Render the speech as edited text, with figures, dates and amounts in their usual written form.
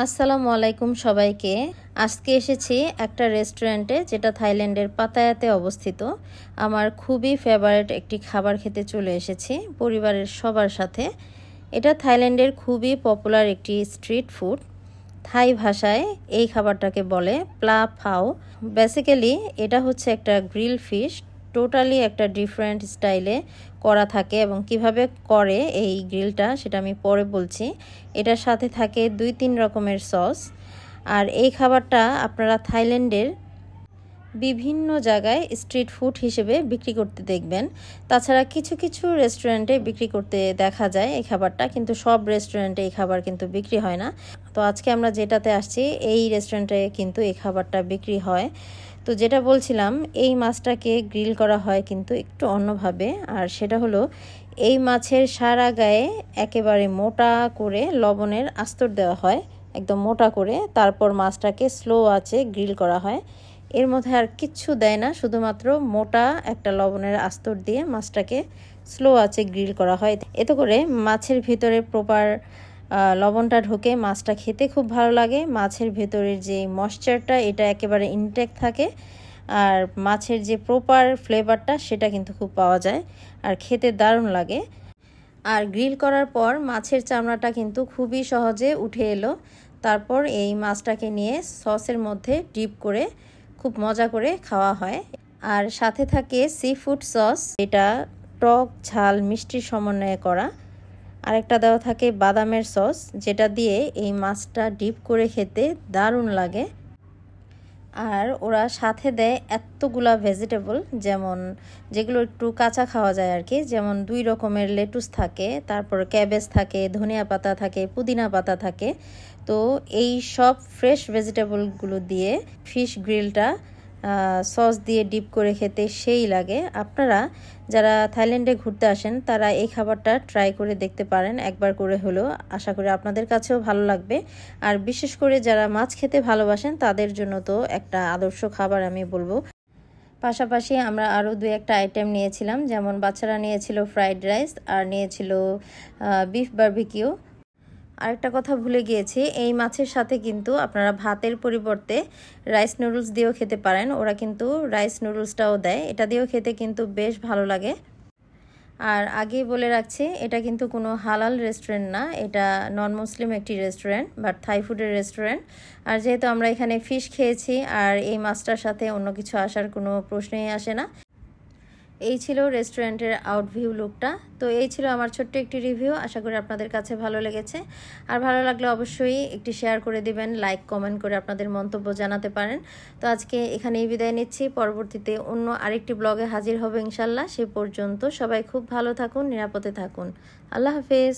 আসসালামু আলাইকুম সবাইকে। আজকে এসেছি একটা রেস্টুরেন্টে যেটা থাইল্যান্ডের পাতায়াতে অবস্থিত। আমার খুবই ফেভারিট একটি খাবার খেতে চলে এসেছি পরিবারের সবার সাথে। এটা থাইল্যান্ডের খুবই পপুলার একটি স্ট্রিট ফুড। থাই ভাষায় এই খাবারটাকে বলে প্লা ফাও। বেসিক্যালি এটা হচ্ছে একটা গ্রিল ফিশ, টোটালি একটা ডিফারেন্ট স্টাইলে করা থাকে এবং কিভাবে করে এই গ্রিলটা সেটা আমি পরে বলছি। এটার সাথে থাকে 2-3 রকমের সস। আর এই খাবারটা আপনারা থাইল্যান্ডের বিভিন্ন জায়গায় স্ট্রিট ফুড হিসেবে বিক্রি করতে দেখবেন। তাছাড়া কিছু কিছু রেস্টুরেন্টে বিক্রি করতে দেখা যায় এই খাবারটা, কিন্তু সব রেস্টুরেন্টে এই খাবার কিন্তু বিক্রি হয় না। তো আজকে আমরা যেটাতে আসছি এই রেস্টুরেন্টে কিন্তু এই খাবারটা বিক্রি হয়। তো যেটা বলছিলাম, এই মাছটাকে গ্রিল করা হয় কিন্তু একটু অন্যভাবে। আর সেটা হলো এই মাছের সারা গায়ে একেবারে মোটা করে লবণের আস্তর দেওয়া হয়, একদম মোটা করে। তারপর মাছটাকে স্লো আঁচে গ্রিল করা হয়। এর মধ্যে আর কিচ্ছু দেয় না, শুধুমাত্র মোটা একটা লবণের আস্তর দিয়ে মাছটাকে স্লো আঁচে গ্রিল করা হয়। এতে করে মাছের ভিতরে প্রপার লবণটা ঢোকে, মাছটা খেতে খুব ভালো লাগে। মাছের ভেতরের যে ময়েশ্চারটা এটা একেবারে ইনটেক্ট থাকে, আর মাছের যে প্রপার ফ্লেভারটা সেটা কিন্তু খুব পাওয়া যায়, আর খেতে দারুণ লাগে। আর গ্রিল করার পর মাছের চামড়াটা কিন্তু খুবই সহজে উঠে এলো। তারপর এই মাছটাকে নিয়ে সসের মধ্যে ডিপ করে খুব মজা করে খাওয়া হয়। আর সাথে থাকে সি ফুড সস, এটা টক ঝাল মিষ্টির সমন্বয়ে করা। আরেকটা দেওয়া থাকে বাদামের সস, যেটা দিয়ে এই মাছটা ডিপ করে খেতে দারুণ লাগে। আর ওরা সাথে দেয় এতগুলা ভেজিটেবল, যেমন যেগুলো একটু কাঁচা খাওয়া যায় আর কি, যেমন 2 রকমের লেটুস থাকে, তারপর ক্যাবেজ থাকে, ধনিয়া পাতা থাকে, পুদিনা পাতা থাকে। তো এই সব ফ্রেশ ভেজিটেবলগুলো দিয়ে ফিশ গ্রিলটা সস দিয়ে ডিপ করে খেতে সেই লাগে। আপনারা যারা থাইল্যান্ডে ঘুরতে আসেন তারা এই খাবারটা ট্রাই করে দেখতে পারেন একবার করে হলেও। আশা করি আপনাদের কাছেও ভালো লাগবে। আর বিশেষ করে যারা মাছ খেতে ভালোবাসেন তাদের জন্য তো একটা আদর্শ খাবার আমি বলবো। পাশাপাশি আমরা আরও 2-1টা আইটেম নিয়েছিলাম, যেমন বাচ্চারা নিয়েছিল ফ্রাইড রাইস আর নিয়েছিল বিফ বারবিকিউ। আরেকটা কথা ভুলে গিয়েছি, এই মাছের সাথে কিন্তু আপনারা ভাতের পরিবর্তে রাইস নুডলস দিয়েও খেতে পারেন। ওরা কিন্তু রাইস নুডলসটাও দেয়, এটা দিয়েও খেতে কিন্তু বেশ ভালো লাগে। আর আগেই বলে রাখছি, এটা কিন্তু কোনো হালাল রেস্টুরেন্ট না, এটা নন মুসলিম একটি রেস্টুরেন্ট, বাট থাই ফুডের রেস্টুরেন্ট। আর যেহেতু আমরা এখানে ফিশ খেয়েছি, আর এই মাছটার সাথে অন্য কিছু আসার কোনো প্রশ্নই আসে না। এই ছিল রেস্টুরেন্টের আউটভিউ লুকটা। তো এই ছিল আমার ছোট্ট একটি রিভিউ। আশা করি আপনাদের কাছে ভালো লেগেছে। আর ভালো লাগলে অবশ্যই একটি শেয়ার করে দিবেন, লাইক কমেন্ট করে আপনাদের মন্তব্য জানাতে পারেন। তো আজকে এখানেই বিদায় নিচ্ছি, পরবর্তীতে অন্য আরেকটি ব্লগে হাজির হবে ইনশাল্লাহ। সে পর্যন্ত সবাই খুব ভালো থাকুন, নিরাপদে থাকুন। আল্লাহ হাফেজ।